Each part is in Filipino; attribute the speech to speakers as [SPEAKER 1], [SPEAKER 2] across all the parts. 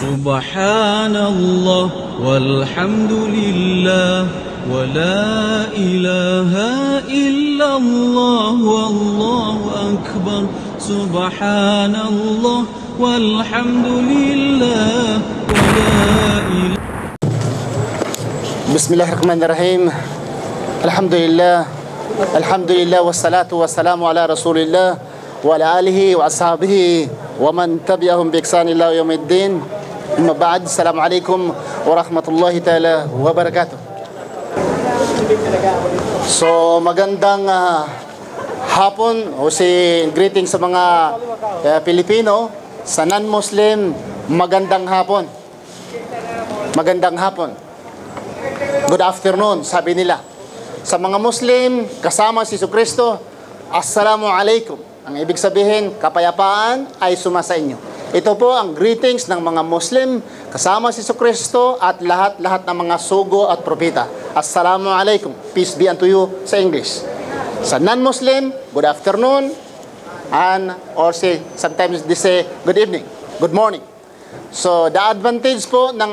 [SPEAKER 1] Subhanallah walhamdulillah wa la ilaha illallah wallahu akbar. Subhanallah walhamdulillah wa la ilaha.
[SPEAKER 2] Bismillahirrahmanirrahim. Alhamdulillah wassalatu wassalamu ala Rasulillah wa ala alihi wa ashabihi wa man tabi'ahum bi ihsan ila yaumiddin. Amma ba'd. Assalamualaikum warahmatullahi ta'ala wabarakatuh. So magandang hapon o greeting sa mga Pilipino, sa non-Muslim, magandang hapon. Magandang hapon. Good afternoon, sabi nila. Sa mga Muslim, kasama si Jesucristo, Assalamu alaikum. Ang ibig sabihin, kapayapaan ay sumasa inyo. Ito po ang greetings ng mga Muslim, kasama si Jesucristo at lahat-lahat ng mga sugo at propeta. Assalamu alaikum. Peace be unto you sa English. Sa non-Muslim, good afternoon. And also, sometimes they say, good evening, good morning. So, the advantage po ng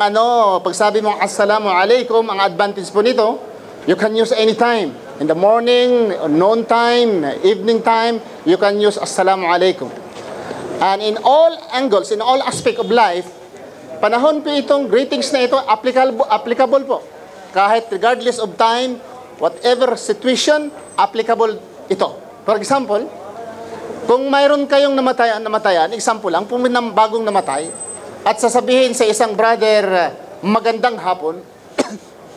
[SPEAKER 2] pag sabi mong Assalamu alaikum, ang advantage po nito, you can use anytime. In the morning, noon time, evening time, you can use Assalamu alaikum. And in all angles, in all aspect of life, panahon po itong greetings na ito, applicable po. Kahit regardless of time, whatever situation, applicable ito. For example, kung mayroon kayong namatayan, example lang, kung may bagong namatay, at sasabihin sa isang brother, magandang hapon,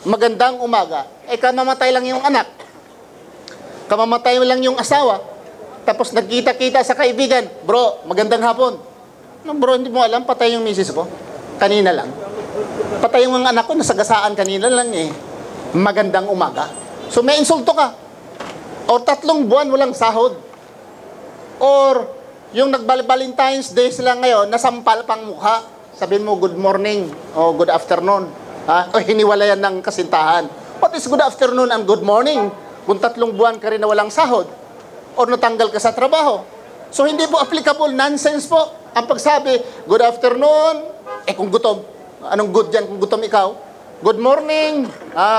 [SPEAKER 2] magandang umaga, kamamatay lang yung anak, kamamatay lang yung asawa, tapos nagkita-kita sa kaibigan, bro, magandang hapon. No, bro, hindi mo alam, patay yung misis ko. Kanina lang. Patay yung mga anak ko, nasagasaan kanina lang eh. Magandang umaga. So may insulto ka. O 3 buwan walang sahod. Or yung nag-Valentine's Day sila ngayon, nasampal pang mukha. Sabihin mo, good morning o good afternoon. O hiniwalayan ng kasintahan. What is good afternoon and good morning? Kung 3 buwan ka rin na walang sahod o natanggal ka sa trabaho. So hindi po applicable, nonsense po ang pagsabi, good afternoon, kung gutom, anong good dyan kung gutom ikaw? Good morning,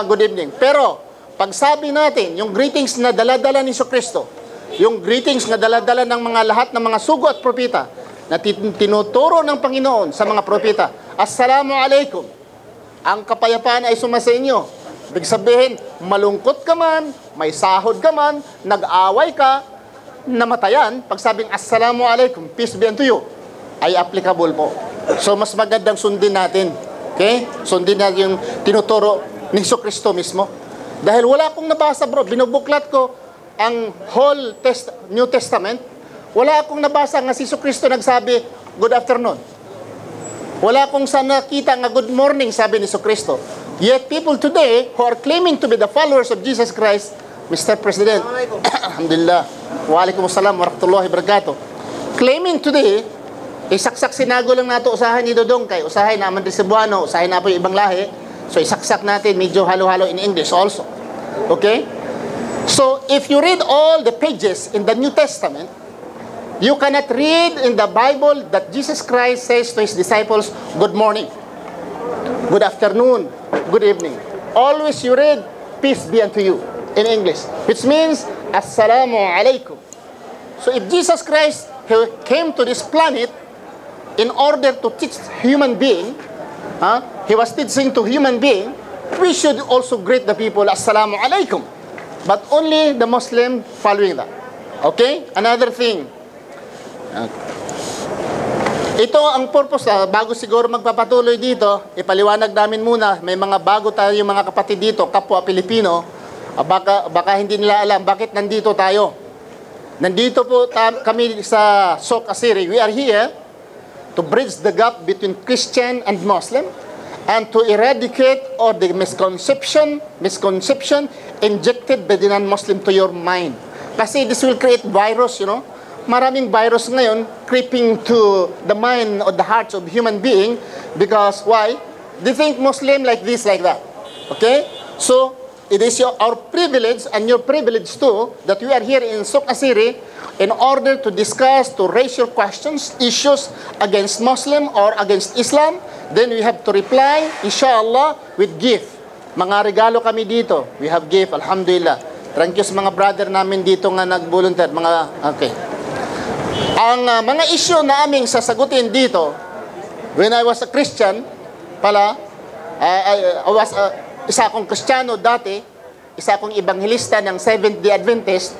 [SPEAKER 2] good evening. Pero pagsabi natin, yung greetings na dala-dala ni Jesucristo, yung greetings na dala-dala ng mga lahat ng mga sugo at propeta na tinuturo ng Panginoon sa mga propeta, Assalamu alaikum, ang kapayapaan ay sumasa inyo. Ibig sabihin, malungkot ka man, may sahod ka man, nag-away ka, namatayan, pag sabing Assalamu alaikum, peace be unto you, ay applicable po. So, mas magandang sundin natin. Okay? Sundin natin yung tinuturo ni Jesucristo mismo. Dahil wala akong nabasa, bro. Binubuklat ko ang whole New Testament. Wala akong nabasa nga si Jesucristo nagsabi, good afternoon. Wala akong nakita nga good morning, sabi ni Jesucristo. Yet people today who are claiming to be the followers of Jesus Christ, Mr. President, alhamdulillah, waalaikumsalam warahmatullahi wabarakatuh, claiming today, isaksak sinago lang nato usahan ni Dodong kay usahay naman rin Cebuano, usahay na po yung ibang lahi, so isaksak natin, medyo halo-halo in English also. Okay? So, if you read all the pages in the New Testament, you cannot read in the Bible that Jesus Christ says to His disciples, good morning, good afternoon, good evening. Always you read, peace be unto you, in English, which means, Assalamu alaikum. So if Jesus Christ came to this planet in order to teach human being, He was teaching to human being, we should also greet the people, Assalamu alaikum. But only the Muslim following that. Okay? Another thing. Ito ang purpose, bago siguro magpapatuloy dito, ipaliwanag namin muna, may mga bago tayo mga kapatid dito, kapwa Pilipino, baka hindi nila alam bakit nandito tayo. Nandito po kami sa Sok Asiri. We are here to bridge the gap between Christian and Muslim and to eradicate all the misconception injected by the non-Muslim to your mind. Kasi this will create virus, you know. Maraming virus ngayon creeping to the mind or the hearts of human being because why? They think Muslim like this, like that. Okay? So, it is our privilege and your privilege too that we are here in Sok Asiri in order to discuss, to raise your questions, issues against Muslim or against Islam Then we have to reply, inshallah, with gift. Mga regalo kami dito. We have gift, alhamdulillah. Thank you sa mga brother namin dito nga nag-volunteer. Okay. Ang mga issue na aming sasagutin dito, when I was a Christian, isa akong Kristiyano dati, isa akong ebanghilista ng Seventh-day Adventist.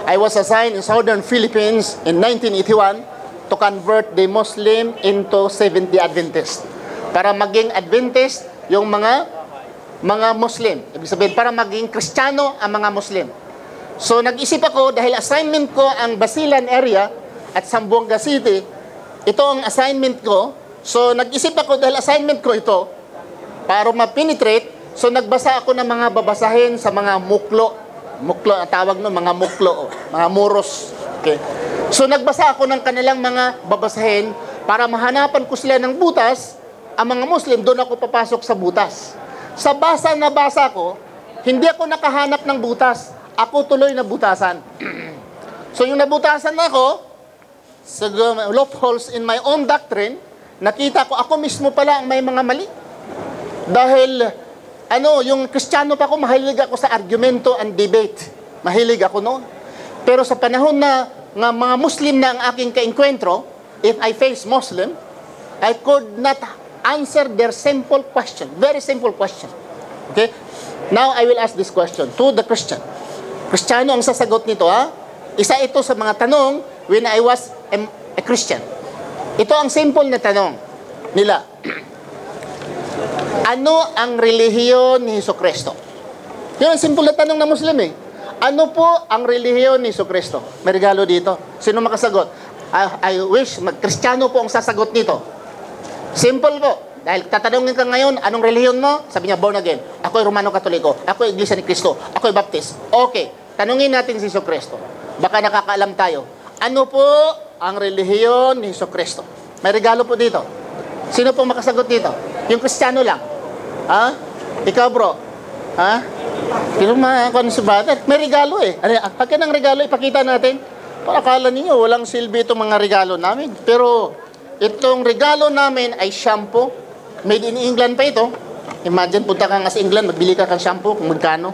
[SPEAKER 2] I was assigned in Southern Philippines in 1981 to convert the Muslim into Seventh-day Adventist. Para maging Adventist yung mga Muslim. Ibig sabihin, para maging Kristiyano ang mga Muslim. So nag-isip ako, dahil assignment ko ang Basilan area at Zamboanga City, ito ang assignment ko. So nag-isip ako, dahil assignment ko ito, para ma-penetrate, so nagbasa ako ng mga babasahin sa mga muklo. Muklo, ang tawag no, mga muklo, mga muros. Okay. So nagbasa ako ng kanilang mga babasahin para mahanapan ko sila ng butas. Ang mga Muslim, doon ako papasok sa butas. Sa basa na basa ko, hindi ako nakahanap ng butas. Ako tuloy na butasan. So yung nabutasan ako, sa loopholes in my own doctrine, nakita ko ako mismo pala ang may mga mali. Dahil, yung Kristiyano pa ako, mahilig ako sa argumento and debate. Mahilig ako noon. Pero sa panahon na mga Muslim na ang aking kainkwentro, if I face Muslim, I could not answer their simple question. Very simple question. Okay? Now, I will ask this question to the Christian. Kristiyano ang sasagot nito, ha? Isa ito sa mga tanong when I was a Christian. Ito ang simple na tanong nila. Ano ang relihiyon ni Jesucristo? Yun ang simple na tanong ng Muslim eh. Ano po ang relihiyon ni Jesucristo? May regalo dito. Sino makasagot? I wish Kristiyano po ang sasagot nito. Simple po. Dahil tatanungin ka ngayon, anong relihiyon mo? Sabi niya, born again. Ako ay Romano Katoliko. Ako ay Iglesia ni Cristo. Ako ay Baptist. Okay. Tanungin natin si Jesucristo. Baka nakakaalam tayo. Ano po ang relihiyon ni Jesucristo? May regalo po dito. Sino po makasagot dito? Yung Kristiyano lang. Ha? Ikaw bro. Ha? Pero si brother, may regalo eh. Pagka ng regalo, ipakita natin. Para akala ninyo, walang silbi itong mga regalo namin. Pero itong regalo namin ay shampoo. Made in England pa ito. Imagine, punta ka nga sa England, magbili ka ng shampoo, kung magkano.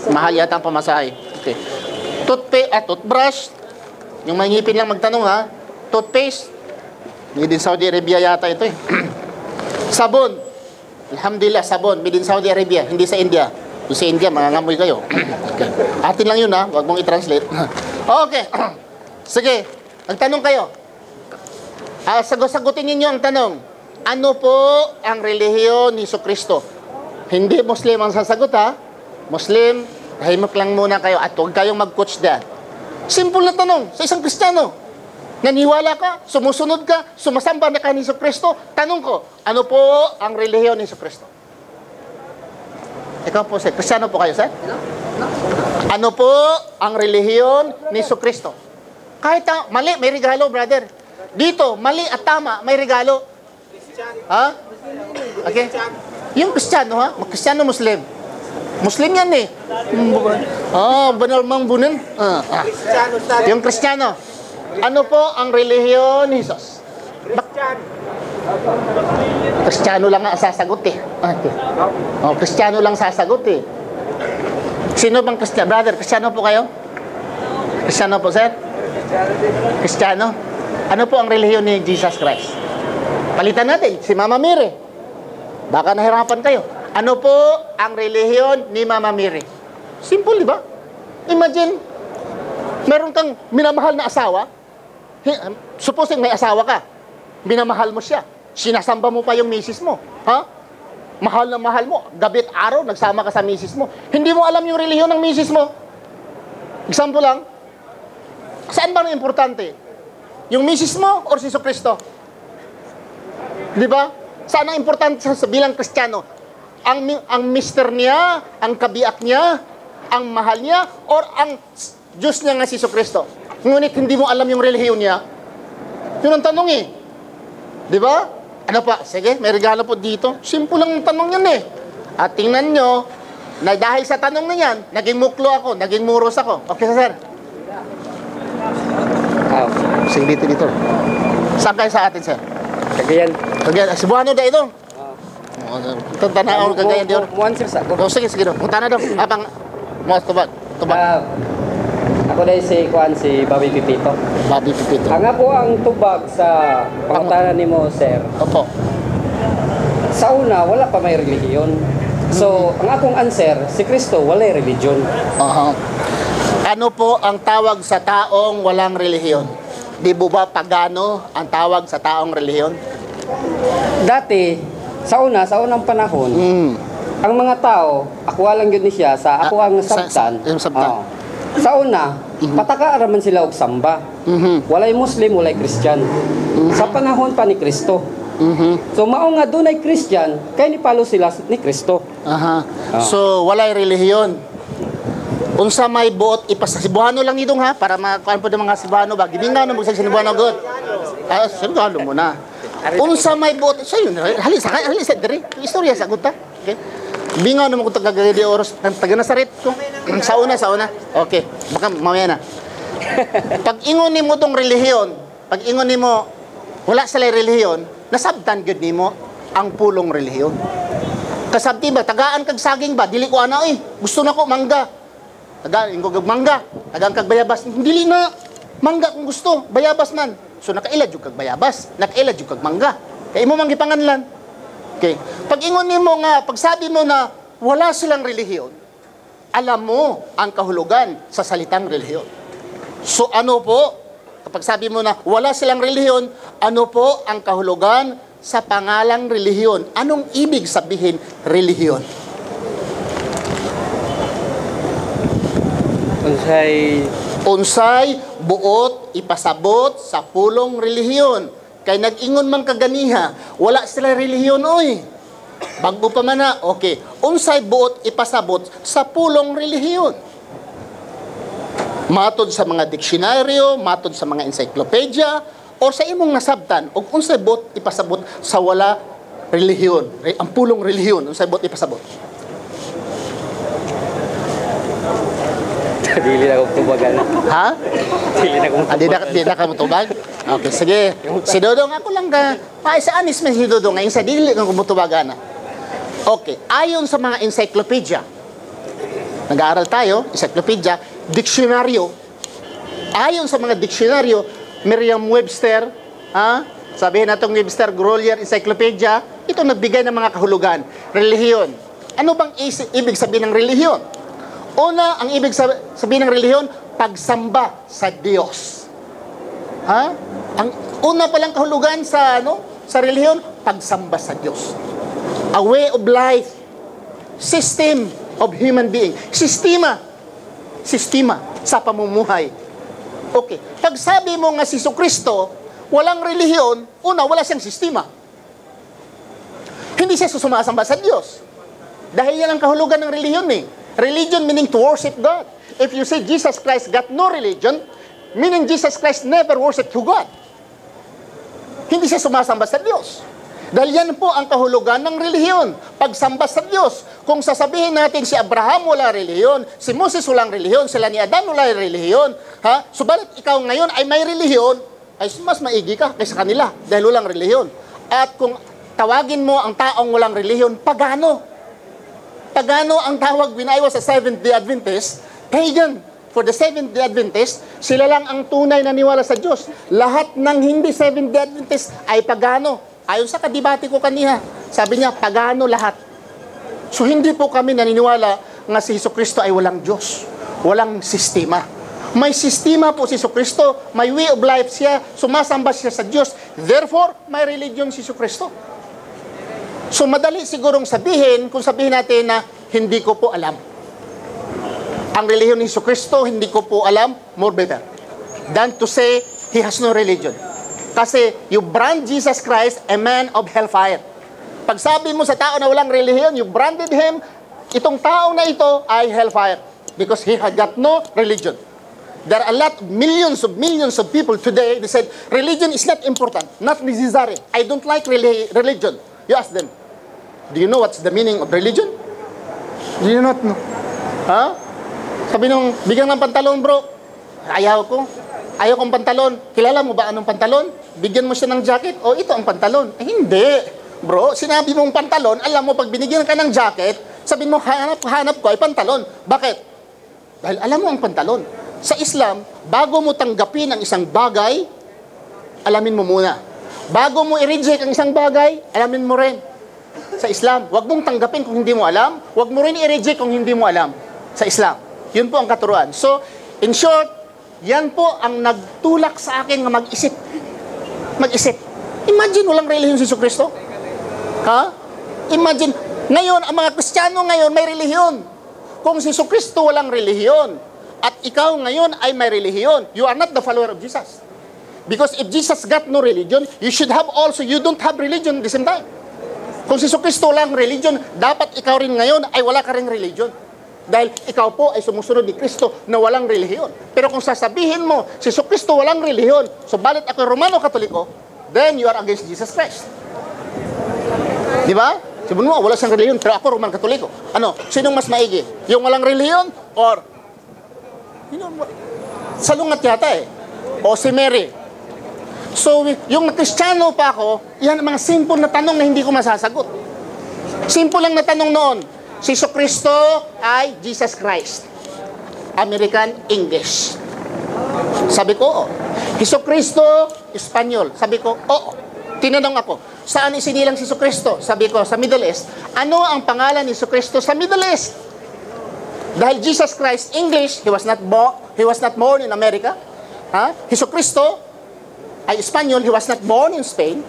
[SPEAKER 2] Mahal yata ang pamasahe. Okay. Toothbrush. Yung mga ngipin lang magtanong ha. Toothpaste. Made in Saudi Arabia yata ito eh. Sabon. Alhamdulillah, sabon. Made in Saudi Arabia, hindi sa India. Kung sa India, mangangamoy kayo. Okay. Atin lang yun ha. Huwag mong i-translate. Okay. Sige. Magtanong kayo. Sagutin ninyo ang tanong. Ano po ang relihiyon ni Jesucristo? Hindi Muslim ang sasagot ha. Muslim, tahimik lang muna kayo at huwag kayong mag-coach dyan. Simple na tanong sa isang Kristiyano. Naniwala ka, sumusunod ka, sumasamba na ka ni Jesucristo. Tanong ko, ano po ang relihiyon ni Jesucristo? Ikaw po, sir. Kristiyano po kayo, sir? Ano po ang relihiyon ni Jesucristo? Kahit mali, may regalo, brother. Dito, mali at tama, may regalo. Ha? Okay? Yung Kristiyano, ha? Kristiyano Muslim. Muslim yan eh. Banalmang bunin. Yung Kristiyano. Ano po ang relihiyon ni Jesus? Kristiyano lang ang sasagot eh. Kristiyano lang sasagot eh. Sino bang Kristiyano? Brother, Kristiyano po kayo? Kristiyano po, sir? Kristiyano? Ano po ang relihiyon ni Jesus Christ? Palitan natin, si Mama Mary. Baka nahirapan kayo. Ano po ang relihiyon ni Mama Mary? Simple, di ba? Imagine, meron kang minamahal na asawa. Supposing may asawa ka. Minamahal mo siya. Sinasamba mo pa yung misis mo. Ha? Mahal na mahal mo. Gabi't araw, nagsama ka sa misis mo. Hindi mo alam yung relihiyon ng misis mo. Example lang. Saan ba ang importante? Yung misis mo or si Jesucristo? Di ba? Saan ang importante sa bilang Kristiyano? Ang mister niya, ang kabiak niya, ang mahal niya, or ang Diyos niya nga si Jesucristo? Ngunit hindi mo alam yung relihiyon niya. Yun ang tanong eh. Di ba? Ano pa? Sige, may regalo po dito. Simple lang ang tanong yan eh. At tingnan nyo, na dahil sa tanong na yan, naging muklo ako, naging muros ako. Okay, sir? Sige, dito. Saan kayo sa atin, sir?
[SPEAKER 3] Cagayan.
[SPEAKER 2] Cebuano da ito. Tanaw ka gaya diyor.
[SPEAKER 3] Muan sir sa
[SPEAKER 2] Oh, sige, sige daw. Punta na daw. Habang mo tubag. Tubag.
[SPEAKER 3] Ako dahil si Bobby Pipito.
[SPEAKER 2] Bobby Pipito.
[SPEAKER 3] Ang ako ang tubag sa pangutanan ni mo, sir.
[SPEAKER 2] Opo.
[SPEAKER 3] Sa una, wala pa may relihiyon. So, ang akong answer, si Kristo, walay religion.
[SPEAKER 2] Aha. Ano po ang tawag sa taong walang relihiyon? Di ba pagano ang tawag sa taong relihiyon?
[SPEAKER 3] Dati, sa unang panahon, ang mga tao, ako lang yun ni siya, sa ako ang sabtan.
[SPEAKER 2] yung sabtan.
[SPEAKER 3] Oo. Sa una, patakaaraman sila og samba. Walay Muslim, walay Christian. Sa panahon pa ni Kristo. So mao nga dunay Christian, kay ni palo sila ni Kristo.
[SPEAKER 2] Aha. So walay relihiyon. Unsa may buot ipasa Cebuano lang idong ha para makuan po ng mga Cebuano ba gibingaw na mo sa Cebuano god. Cebuano mo na. Unsa may buot sa yun halisa diri istorya sa guta. Okay. Bingaw na mo kung tagagadi oras taga Nazaret ko. Sa una. Okay. Baka mamaya na. Pag ingon nimo tong relihiyon, pag ingon nimo wala sila relihiyon, nasabtan gyud nimo ang pulong relihiyon. Kasabti ba tagaan kag saging ba dili ko ana gusto nako mangga. Tagaan ko kag mangga, tagaan kag bayabas. Dili na mangga kung gusto, bayabas man. So nakaila jud kag bayabas, nakaila jud kag mangga. Kay imo man gipanganlan. Okay. Pag ingon nimo nga, pag sabi mo na wala silang relihiyon, alam mo ang kahulugan sa salitang relihiyon. So ano po? Kapag sabi mo na wala silang relihiyon, ano po ang kahulugan sa pangalang relihiyon? Anong ibig sabihin relihiyon? Unsay buot ipasabot sa pulong relihiyon. Kay nag-ingon man kaganiha, wala sila relihiyon oy. Bago pa man na, okay. Unsay buot ipasabot sa pulong relihiyon. Matod sa mga diksyonaryo, matod sa mga encyclopedia, o sa imong nasabtan, o unsay buot ipasabot sa wala relihiyon, ang pulong relihiyon, unsay buot ipasabot.
[SPEAKER 3] Dili na ko tubagan.
[SPEAKER 2] Ha?
[SPEAKER 3] Dili na ko
[SPEAKER 2] Di na ka mutubag? Okay, sige. Si Dodong, ako lang ka. Sa anis man si Dodong, ngayon sa dili kang kumutubagan na. Okay, ayon sa mga encyclopedia, nag-aaral tayo, encyclopedia, diksyonaryo. Ayon sa mga diksyonaryo, Merriam-Webster, sabihin natong Webster Grolier Encyclopedia, ito nagbigay ng mga kahulugan. Relihiyon. Ano bang ibig sabihin ng relihiyon? Una, ang ibig sabihin ng relihiyon, pagsamba sa Diyos. Ang una palang kahulugan sa relihiyon, pagsamba sa Diyos. A way of life, system of human being. Sistema sa pamumuhay. Okay. Pag sabi mo nga si Jesucristo, walang relihiyon, una, wala siyang sistema. Hindi siya sumasamba sa Diyos. Dahil yan ang kahulugan ng relihiyon Religion meaning to worship God. If you say Jesus Christ got no religion, meaning Jesus Christ never worshiped to God. Hindi siya sumasamba sa Diyos. Dahil yan po ang kahulugan ng relihiyon. Pagsamba sa Diyos. Kung sasabihin natin si Abraham wala relihiyon, si Moses walang relihiyon, sila ni Adan wala relihiyon, subalit ikaw ngayon ay may relihiyon, ay mas maigi ka kaysa kanila dahil walang relihiyon. At kung tawagin mo ang taong walang relihiyon, pagano? Pagano ang tawag when I was a Seventh-day Adventist? Pagan. For the Seventh-day Adventist, sila lang ang tunay na niwala sa Diyos. Lahat ng hindi Seventh-day Adventist ay pagano. Ayon sa kadibati ko kaniha, sabi niya, pagano lahat. So hindi po kami naniniwala nga si Jesucristo ay walang Diyos. Walang sistema. May sistema po si Jesucristo, may way of life siya, sumasamba siya sa Diyos. Therefore, may religion si Jesucristo. So madali sigurong sabihin, kung sabihin natin na hindi ko po alam. Ang relihiyon ni Jesucristo, hindi ko po alam, more better than to say he has no religion. Kasi you brand Jesus Christ a man of hellfire. Pag sabi mo sa tao na walang relihiyon, you branded him, itong tao na ito ay hellfire because he had got no religion. There are a lot, millions of people today, they said, religion is not important, not necessary. I don't like religion. You ask them, do you know what's the meaning of religion? Do you not know? Sabi nung, bigyan ng pantalon bro. Ayaw kong pantalon. Kilala mo ba anong pantalon? Bigyan mo siya ng jacket. O ito ang pantalon. Hindi. Bro, sinabi mong pantalon, alam mo, pag binigyan ka ng jacket, sabihin mo, hanap ko ay pantalon. Bakit? Dahil alam mo ang pantalon. Sa Islam, bago mo tanggapin ang isang bagay, alamin mo muna. Bago mo i-reject ang isang bagay, alamin mo rin. Sa Islam, huwag mong tanggapin kung hindi mo alam, huwag mo rin i-reject kung hindi mo alam. Sa Islam. Yun po ang katuruan. So, in short, yan po ang nagtulak sa akin na mag-isip. Mag-isip. Imagine, walang relihiyon si Jesucristo. Ha? Imagine, ngayon, ang mga Kristiyano ngayon may relihiyon. Kung si Jesucristo walang relihiyon, at ikaw ngayon ay may relihiyon, you are not the follower of Jesus. Because if Jesus got no religion, you should have also, you don't have religion at the same time. Kung si Jesucristo walang religion, dapat ikaw rin ngayon ay wala ka rin religion. Dahil ikaw po ay sumusunod ni Kristo na walang relihiyon. Pero kung sasabihin mo, si Jesucristo walang relihiyon, subalit ako Romano Katoliko, then you are against Jesus Christ. Di ba? Sabihin mo, wala siyang relihiyon, pero ako Romano Katoliko. Ano? Sinong mas maigi? Yung walang relihiyon? Or, salungat yata eh. O si Mary. So, yung Kristiyano pa ako, yan ang mga simple na tanong na hindi ko masasagot. Simple lang na tanong noon. Si Jesucristo ay Jesus Christ. American English. Sabi ko, oo. Jesucristo, Espanyol. Sabi ko, oo. Tinanong ako, saan isinilang si Jesucristo? Sabi ko, sa Middle East. Ano ang pangalan ni Jesucristo sa Middle East? Dahil Jesus Christ, English, he was not born in America. Ha? Jesucristo ay Espanyol, he was not born in Spain.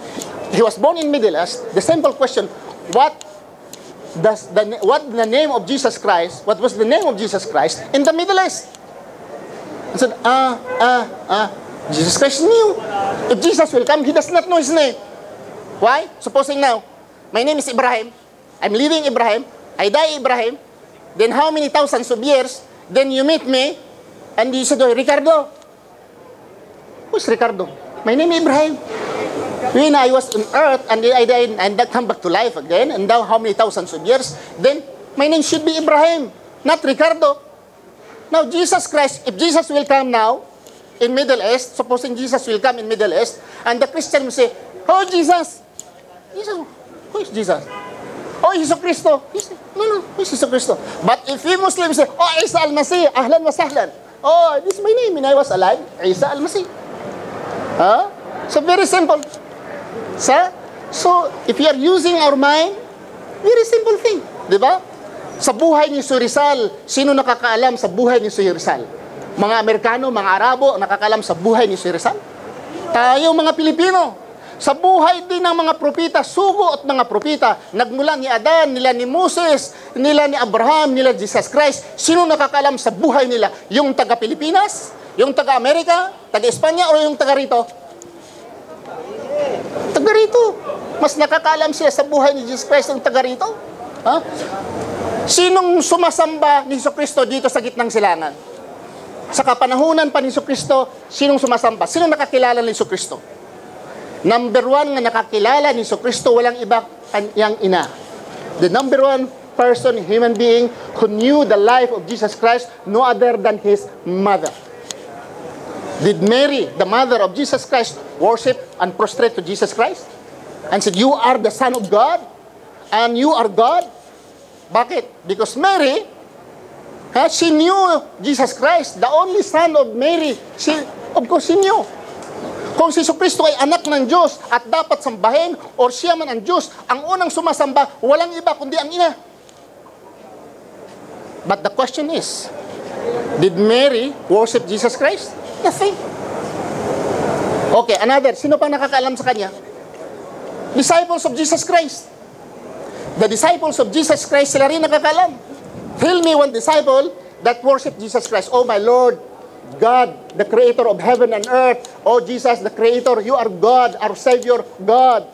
[SPEAKER 2] He was born in Middle East. The simple question, what the name of Jesus Christ, what was the name of Jesus Christ in the Middle East? I said, Jesus Christ knew. If Jesus will come, he does not know his name. Why? Supposing now, my name is Ibrahim, I'm living Ibrahim, I die Ibrahim, then how many thousands of years, then you meet me, and you said, oh, Ricardo. Who's Ricardo? My name is Ibrahim. When I was on earth, and then I died, and I come back to life again, and now how many thousands of years, then my name should be Ibrahim, not Ricardo. Now, Jesus Christ, if Jesus will come now, in Middle East, supposing Jesus will come in Middle East, and the Christian will say, oh, Jesus. Jesus, who is Jesus? Oh, Jesus Cristo. No, who is Jesus Cristo? But if we Muslims say, oh, Isa al-Masih, ahlan wa sahlan. Oh, this is my name when I was alive, Isa al-Masih. Huh? So, very simple. So, if you are using our mind, very simple thing. Di ba? Sa buhay ni Rizal, sino nakakaalam sa buhay ni Rizal? Mga Amerikano, mga Arabo, nakakaalam sa buhay ni Rizal? Tayo, mga Pilipino. Sa buhay din ng mga propita, sugo at mga propita, nagmula ni Adan, nila ni Moses, nila ni Abraham, nila Jesus Christ, sino nakakaalam sa buhay nila? Yung taga-Pilipinas? Yung taga-Amerika? Taga-Espanya? O yung taga-rito? Taga-rito. Mas nakakaalam sila sa buhay ni Jesus Christ yung taga-rito? Ha? Sinong sumasamba ni Jesucristo dito sa gitnang silangan? Sa kapanahunan pa ni Jesucristo, sinong sumasamba? Sinong nakakilala ni Jesucristo? Number one nga nakakilala ni Jesucristo, walang iba kanyang ina. The number one person, human being, who knew the life of Jesus Christ, no other than his mother. Did Mary, the mother of Jesus Christ, worship and prostrate to Jesus Christ? And said, you are the Son of God? And you are God? Bakit? Because Mary, she knew Jesus Christ, the only son of Mary. Of course, she knew. Kung si Jesucristo ay anak ng Diyos at dapat sambahin, or siya man ang Diyos, ang unang sumasamba, walang iba kundi ang ina. But the question is, did Mary worship Jesus Christ? Nothing. Okay, another. Sino pang nakakaalam sa kanya? Disciples of Jesus Christ. The disciples of Jesus Christ, sila rin nakakaalam. Tell me one disciple that worship Jesus Christ. Oh my Lord, God, the creator of heaven and earth. Oh Jesus, the creator, you are God, our Savior, God.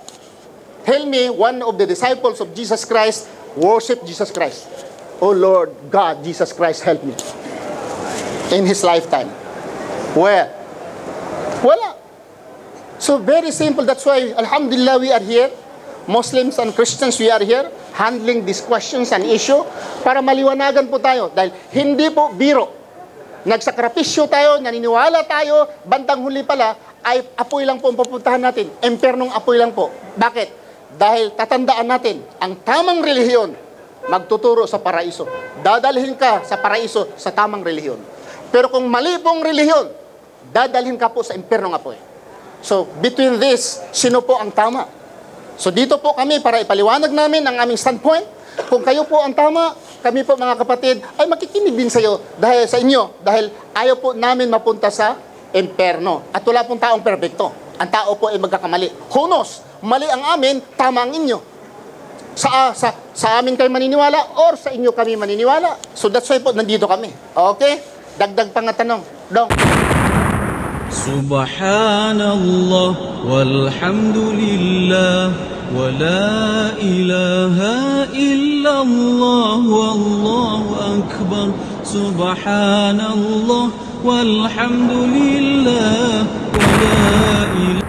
[SPEAKER 2] Tell me one of the disciples of Jesus Christ worship Jesus Christ. Oh Lord, God, Jesus Christ, help me. In his lifetime. Where? Wala. So very simple. That's why, alhamdulillah, we are here. Muslims and Christians, we are here handling these questions and issue para maliwanagan po tayo. Dahil hindi po biro. Nagsakripisyo tayo, naniniwala tayo, bandang huli pala, ay apoy lang po ang papuntahan natin. Impernong apoy lang po. Bakit? Dahil tatandaan natin, ang tamang relihiyon, magtuturo sa paraiso. Dadalhin ka sa paraiso sa tamang relihiyon. Pero kung mali pong relihiyon, dadalhin ka po sa impyerno nga po. So, between this, sino po ang tama? So, dito po kami para ipaliwanag namin ang aming standpoint. Kung kayo po ang tama, kami po mga kapatid, ay makikinig din sa inyo, dahil ayaw po namin mapunta sa impyerno. At wala pong taong perfecto. Ang tao po ay magkakamali. Who knows? Mali ang amin, tama ang inyo. Sa amin kayo maniniwala or sa inyo kami maniniwala. So that's why po nandito kami. Okay? Dagdag pang tanong. Dong.
[SPEAKER 1] Subhanallah walhamdulillah wa la ilaha illallah wallahu akbar. Subhanallah walhamdulillah wa la ilaha